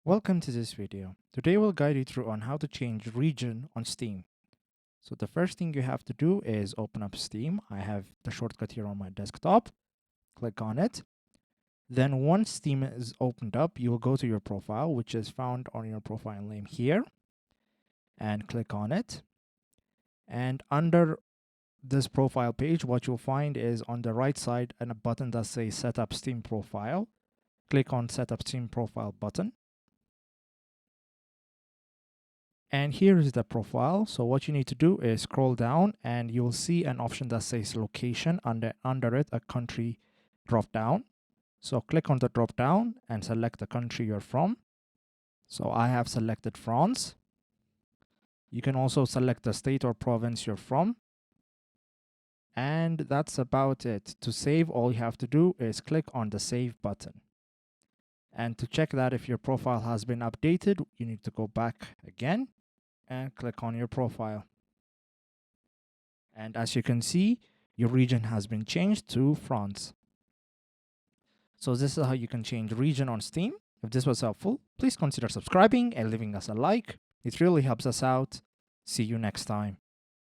Welcome to this video. Today we'll guide you through on how to change region on Steam. So the first thing you have to do is open up Steam. I have the shortcut here on my desktop. Click on it. Then once Steam is opened up, you will go to your profile, which is found on your profile name here, and click on it. And under this profile page, what you'll find is on the right side a button that says Set up Steam Profile. Click on Set up Steam Profile button. And here is the profile. So what you need to do is scroll down and you'll see an option that says location, under it a country drop down. So click on the drop down and select the country you're from. So I have selected France. You can also select the state or province you're from. And that's about it. To save, all you have to do is click on the save button. And to check that if your profile has been updated, you need to go back again and click on your profile. And as you can see, your region has been changed to France. So this is how you can change region on Steam. If this was helpful, please consider subscribing and leaving us a like. It really helps us out. See you next time.